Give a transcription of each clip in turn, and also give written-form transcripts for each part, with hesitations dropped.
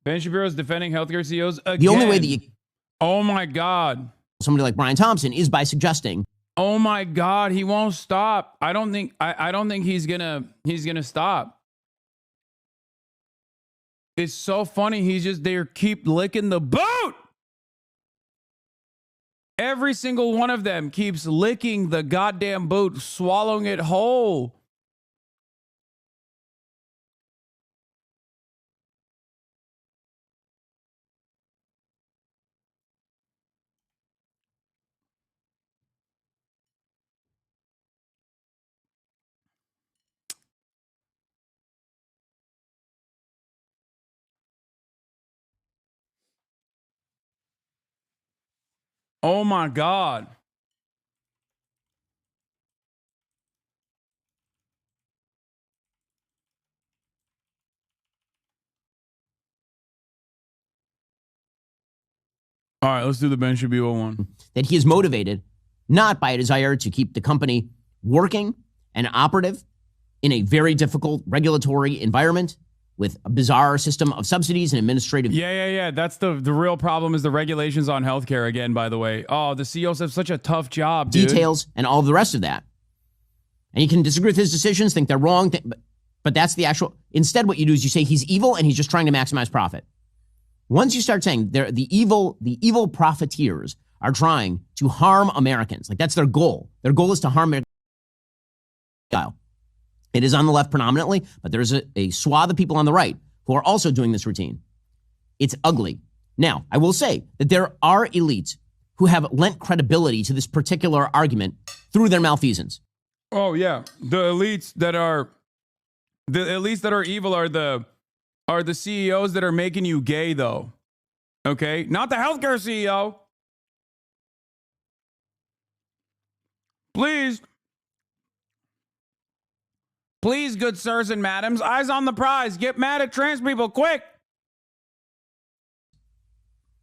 Ben Shapiro's defending healthcare CEOs again. The only way that you... Oh, my God. Somebody like Brian Thompson is by suggesting... Oh, my God. He won't stop. I don't think he's gonna stop. It's so funny. They keep licking the boot. Every single one of them keeps licking the goddamn boot, swallowing it whole. Oh my God. All right, let's do the Ben Shapiro one. That he is motivated not by a desire to keep the company working and operative in a very difficult regulatory environment with a bizarre system of subsidies and administrative... Yeah. That's the real problem is the regulations on healthcare again, by the way. Oh, the CEOs have such a tough job, dude. Details and all of the rest of that. And you can disagree with his decisions, think they're wrong, but that's the actual... Instead, what you do is you say he's evil and he's just trying to maximize profit. Once you start saying the evil profiteers are trying to harm Americans, like that's their goal. Their goal is to harm Americans. It is on the left predominantly, but there's a swath of people on the right who are also doing this routine. It's ugly. Now, I will say that there are elites who have lent credibility to this particular argument through their malfeasance. Oh yeah, the elites that are evil are the CEOs that are making you gay, though. Okay, not the healthcare CEO. Please, good sirs and madams, eyes on the prize. Get mad at trans people, quick.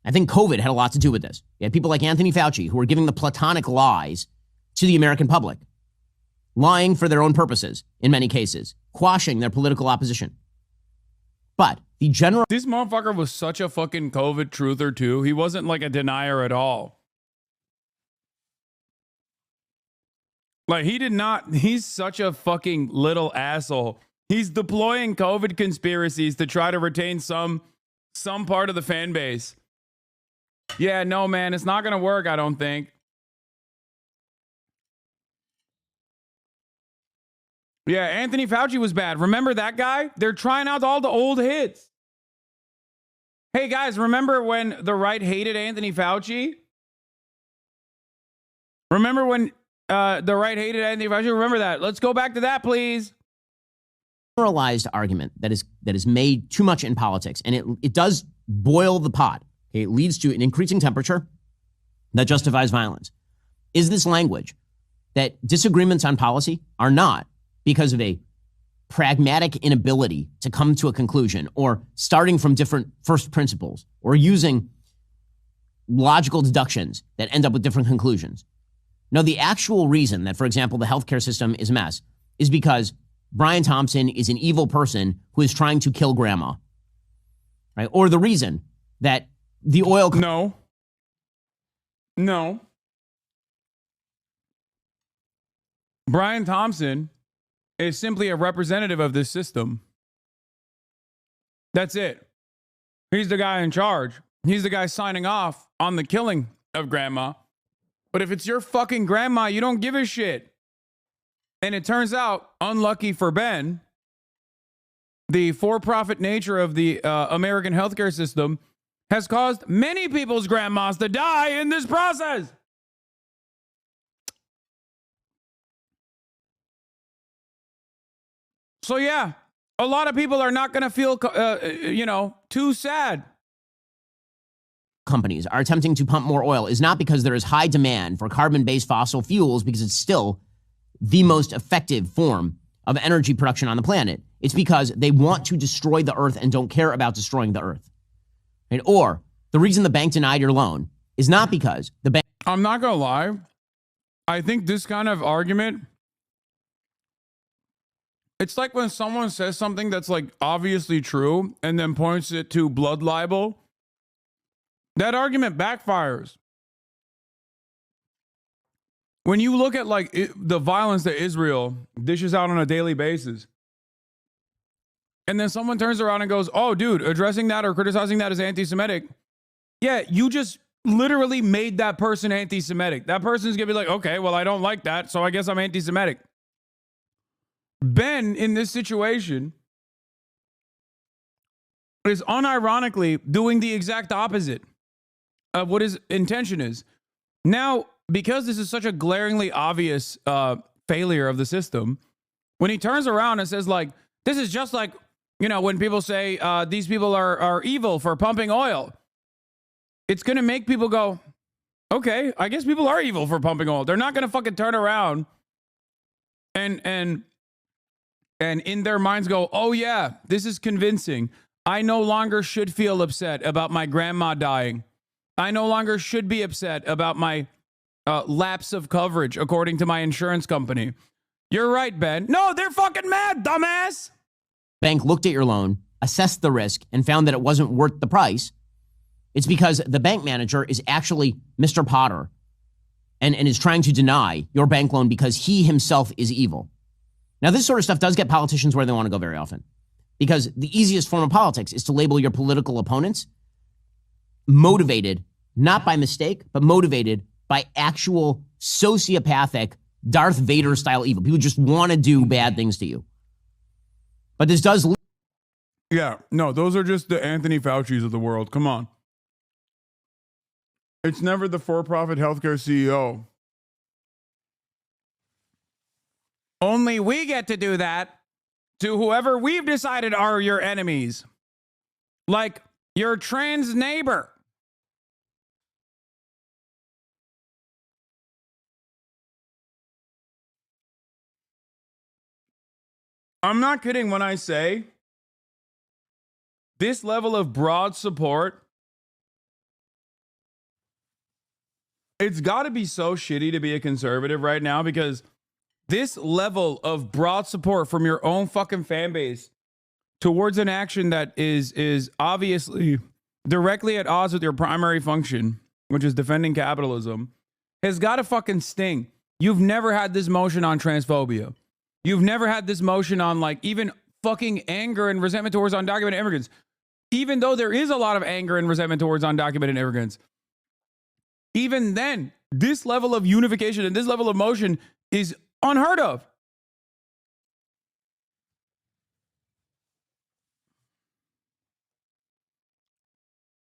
I think COVID had a lot to do with this. You had people like Anthony Fauci who were giving the platonic lies to the American public, lying for their own purposes in many cases, quashing their political opposition. But the general... This motherfucker was such a fucking COVID truther, too. He wasn't like a denier at all. Like, he did not... He's such a fucking little asshole. He's deploying COVID conspiracies to try to retain some part of the fan base. Yeah, no, man, it's not going to work, I don't think. Yeah, Anthony Fauci was bad. Remember that guy? They're trying out all the old hits. Hey, guys, remember when the right hated Anthony Fauci? Remember when the right hated Anthony Fauci? Remember that. Let's go back to that, please. Generalized argument that is made too much in politics, and it does boil the pot. Okay? It leads to an increasing temperature that justifies violence. Is this language that disagreements on policy are not because of a pragmatic inability to come to a conclusion or starting from different first principles or using logical deductions that end up with different conclusions. No, the actual reason that, for example, the healthcare system is a mess is because Brian Thompson is an evil person who is trying to kill grandma, right? Or the reason that the oil... No. Brian Thompson is simply a representative of this system. That's it. He's the guy in charge. He's the guy signing off on the killing of grandma. But if it's your fucking grandma, you don't give a shit. And it turns out, unlucky for Ben, the for-profit nature of the American healthcare system has caused many people's grandmas to die in this process. So yeah, a lot of people are not going to feel, too sad. Companies are attempting to pump more oil is not because there is high demand for carbon-based fossil fuels because it's still the most effective form of energy production on the planet. It's because they want to destroy the earth and don't care about destroying the earth. Right? Or the reason the bank denied your loan is not because the bank... I'm not going to lie. I think this kind of argument It's like when someone says something that's like obviously true and then points it to blood libel. That argument backfires. When you look at like the violence that Israel dishes out on a daily basis, and then someone turns around and goes, oh, dude, addressing that or criticizing that as anti-Semitic. Yeah, you just literally made that person anti-Semitic. That person's going to be like, okay, well, I don't like that, so I guess I'm anti-Semitic. Ben, in this situation, is unironically doing the exact opposite of what his intention is. Now, because this is such a glaringly obvious failure of the system, when he turns around and says, like, this is just like, you know, when people say these people are evil for pumping oil, it's going to make people go, okay, I guess people are evil for pumping oil. They're not going to fucking turn around and in their minds go, oh yeah, this is convincing. I no longer should feel upset about my grandma dying. I no longer should be upset about my lapse of coverage according to my insurance company. You're right, Ben. No, they're fucking mad, dumbass. Bank looked at your loan, assessed the risk, and found that it wasn't worth the price. It's because the bank manager is actually Mr. Potter and is trying to deny your bank loan because he himself is evil. Now, this sort of stuff does get politicians where they want to go very often, because the easiest form of politics is to label your political opponents motivated, not by mistake, but motivated by actual sociopathic Darth Vader style evil. People just want to do bad things to you. But this does... Yeah, no, those are just the Anthony Fauci's of the world. Come on. It's never the for-profit healthcare CEO. Only we get to do that to whoever we've decided are your enemies. Like your trans neighbor. I'm not kidding when I say this level of broad support, it's got to be so shitty to be a conservative right now, because this level of broad support from your own fucking fan base towards an action that is obviously directly at odds with your primary function, which is defending capitalism, has got to fucking sting. You've never had this motion on transphobia. You've never had this motion on like even fucking anger and resentment towards undocumented immigrants. Even though there is a lot of anger and resentment towards undocumented immigrants, even then, this level of unification and this level of motion is unheard of.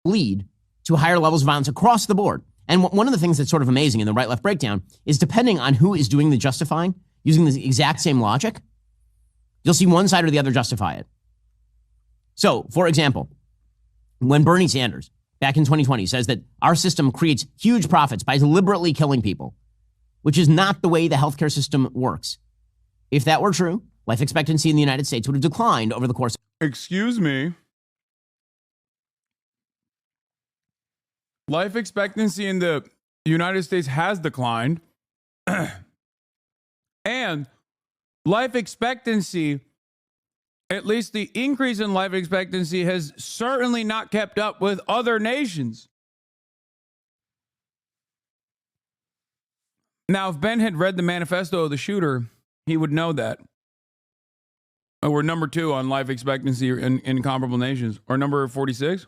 Lead to higher levels of violence across the board. And one of the things that's sort of amazing in the right-left breakdown is, depending on who is doing the justifying, using the exact same logic, you'll see one side or the other justify it. So, for example, when Bernie Sanders, back in 2020, says that our system creates huge profits by deliberately killing people, which is not the way the healthcare system works. If that were true, life expectancy in the United States would have declined over the course. Excuse me. Life expectancy in the United States has declined. And life expectancy, at least the increase in life expectancy, has certainly not kept up with other nations. Now, if Ben had read the manifesto of the shooter, he would know that. We're number 2 on life expectancy in comparable nations. Or number 46?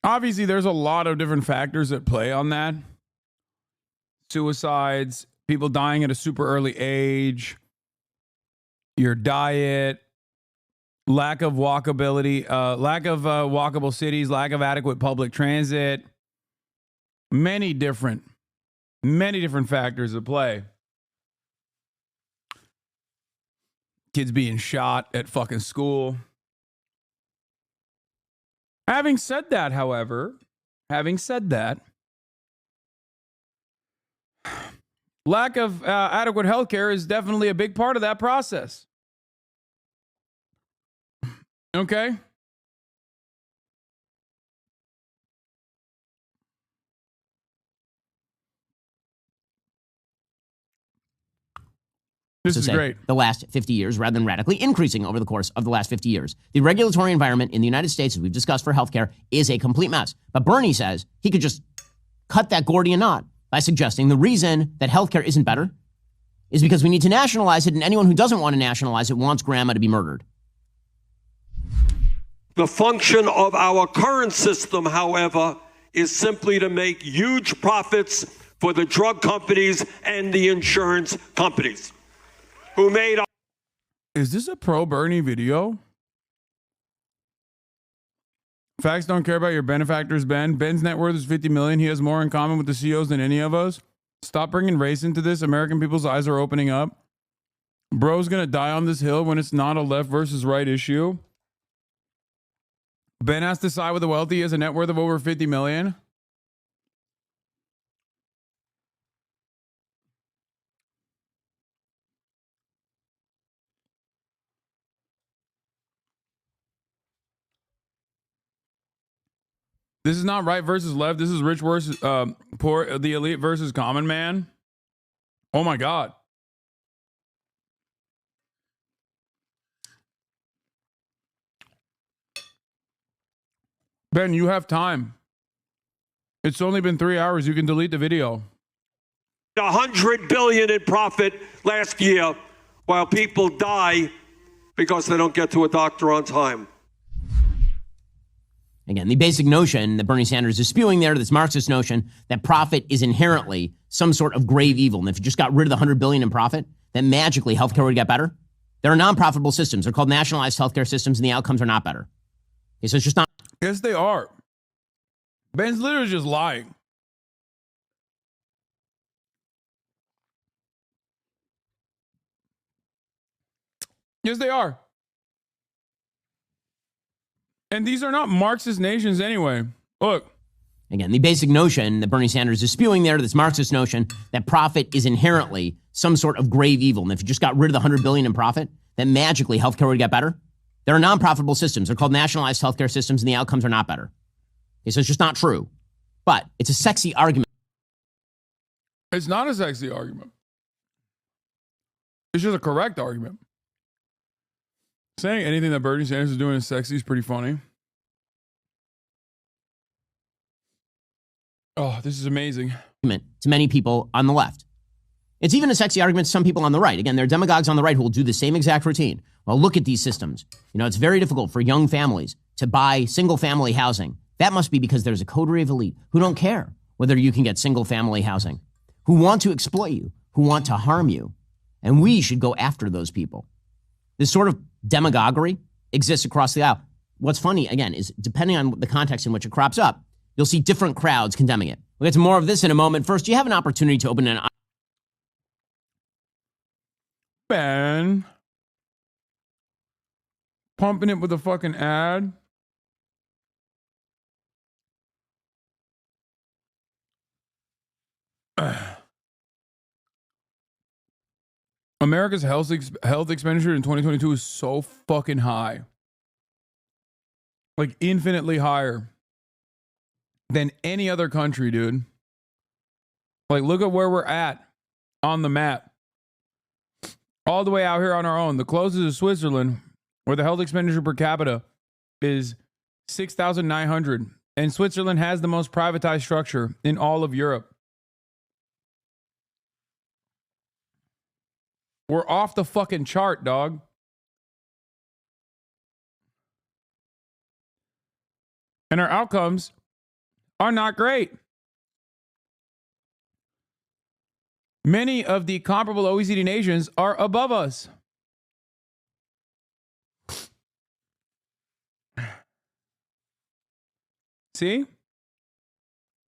Obviously, there's a lot of different factors at play on that. Suicides, people dying at a super early age, your diet, lack of walkability, lack of walkable cities, lack of adequate public transit, many different factors at play. Kids being shot at fucking school. Having said that, however, lack of adequate health care is definitely a big part of that process. Okay? This is great. The last 50 years rather than radically increasing over the course of the last 50 years. The regulatory environment in the United States, as we've discussed for healthcare, is a complete mess. But Bernie says he could just cut that Gordian knot by suggesting the reason that healthcare isn't better is because we need to nationalize it, and anyone who doesn't want to nationalize it wants grandma to be murdered. The function of our current system, however, is simply to make huge profits for the drug companies and the insurance companies who made... Is this a pro-Bernie video? Facts don't care about your benefactors, Ben. Ben's net worth is $50 million. He has more in common with the CEOs than any of us. Stop bringing race into this. American people's eyes are opening up. Bro's going to die on this hill when it's not a left versus right issue. Ben has to side with the wealthy. He has a net worth of over $50 million. This is not right versus left. This is rich versus poor, the elite versus common man. Oh my God. Ben, you have time. It's only been 3 hours. You can delete the video. $100 billion in profit last year while people die because they don't get to a doctor on time. Again, the basic notion that Bernie Sanders is spewing there, this Marxist notion that profit is inherently some sort of grave evil. And if you just got rid of the $100 billion in profit, then magically healthcare would get better. There are non-profitable systems. They're called nationalized healthcare systems, and the outcomes are not better. Okay, so it's just not. Yes, they are. Ben's literally just lying. Yes, they are. And these are not Marxist nations anyway. Look. Again, the basic notion that Bernie Sanders is spewing there, this Marxist notion that profit is inherently some sort of grave evil. And if you just got rid of the $100 billion in profit, then magically healthcare would get better. There are non-profitable systems. They're called nationalized healthcare systems, and the outcomes are not better. Okay, so it's just not true. But it's a sexy argument. It's not a sexy argument. It's just a correct argument. Saying anything that Bernie Sanders is doing is sexy is pretty funny. Oh, this is amazing. To many people on the left. It's even a sexy argument to some people on the right. Again, there are demagogues on the right who will do the same exact routine. Well, look at these systems. You know, it's very difficult for young families to buy single-family housing. That must be because there's a coterie of elite who don't care whether you can get single-family housing, who want to exploit you, who want to harm you. And we should go after those people. This sort of demagoguery exists across the aisle. What's funny, again, is depending on the context in which it crops up, you'll see different crowds condemning it. We'll get to more of this in a moment. First, you have an opportunity to open an... Ben. Pumping it with a fucking ad. America's health expenditure in 2022 is so fucking high. Like infinitely higher than any other country, dude. Like, look at where we're at on the map. All the way out here on our own. The closest is Switzerland, where the health expenditure per capita is 6,900. And Switzerland has the most privatized structure in all of Europe. We're off the fucking chart, dog. And our outcomes are not great. Many of the comparable OECD nations are above us. See?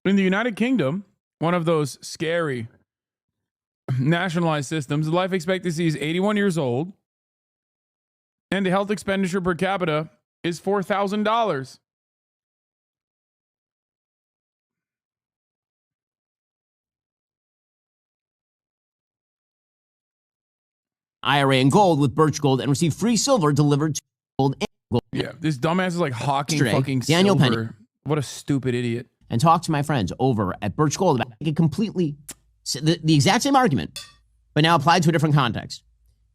In the United Kingdom, one of those scary nationalized systems, the life expectancy is 81 years old, and the health expenditure per capita is $4,000. IRA in gold with Birch Gold and receive free silver delivered to gold. Yeah, this dumbass is like hawking Yesterday, fucking Daniel silver. Penny. What a stupid idiot. And talk to my friends over at Birch Gold about a completely, the exact same argument, but now applied to a different context.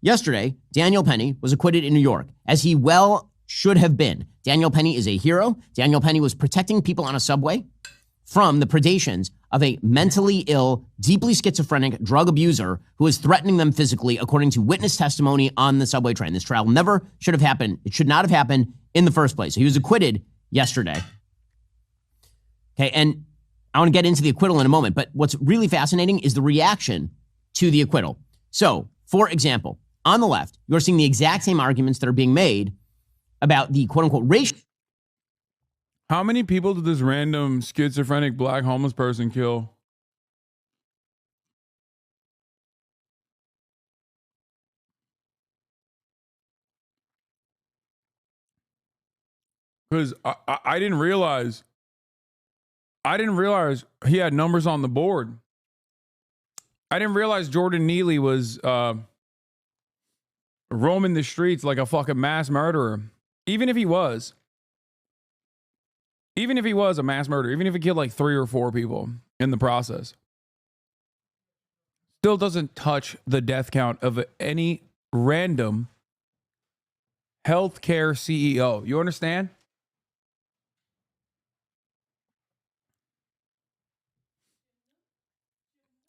Yesterday, Daniel Penny was acquitted in New York, as he well should have been. Daniel Penny is a hero. Daniel Penny was protecting people on a subway from the predations of a mentally ill, deeply schizophrenic drug abuser who is threatening them physically, according to witness testimony on the subway train. This trial never should have happened. It should not have happened in the first place. He was acquitted yesterday. Okay, and I want to get into the acquittal in a moment, but what's really fascinating is the reaction to the acquittal. So, for example, on the left, you're seeing the exact same arguments that are being made about the quote-unquote racial. How many people did this random schizophrenic black homeless person kill? Because I didn't realize he had numbers on the board. I didn't realize Jordan Neely was roaming the streets like a fucking mass murderer. Even if he was a mass murderer, even if he killed like 3 or 4 people in the process, still doesn't touch the death count of any random healthcare CEO. You understand?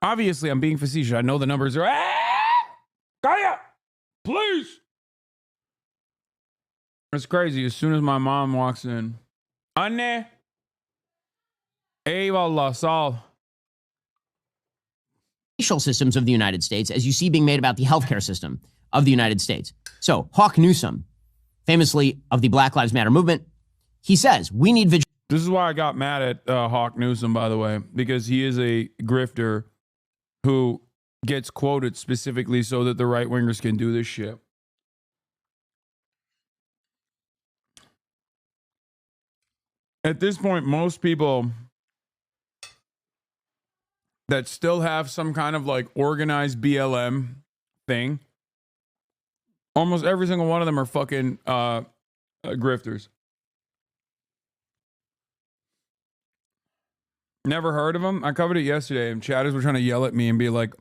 Obviously, I'm being facetious. I know the numbers are. Kaya, please. It's crazy. As soon as my mom walks in, Anne, eyvallah, sal. Racial systems of the United States, as you see being made about the healthcare system of the United States. So, Hawk Newsom, famously of the Black Lives Matter movement, he says, we need vigilance. This is why I got mad at Hawk Newsom, by the way, because he is a grifter who gets quoted specifically so that the right-wingers can do this shit. At this point, most people that still have some kind of like organized BLM thing, almost every single one of them are fucking grifters. Never heard of them? I covered it yesterday, and chatters were trying to yell at me and be like,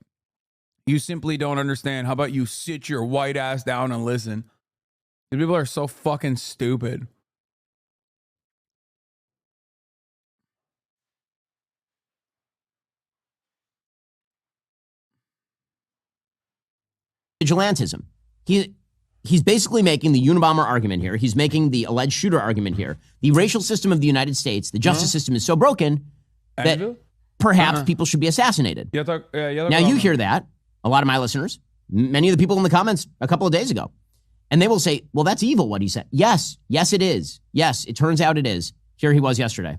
you simply don't understand. How about you sit your white ass down and listen? These people are so fucking stupid. Vigilantism. He's basically making the Unabomber argument here. He's making the alleged shooter argument here. The racial system of the United States, the justice system is so broken that perhaps people should be assassinated. Now you hear that, a lot of my listeners, many of the people in the comments a couple of days ago, and they will say, well, that's evil what he said. Yes, it is. Yes, it turns out it is. Here he was yesterday.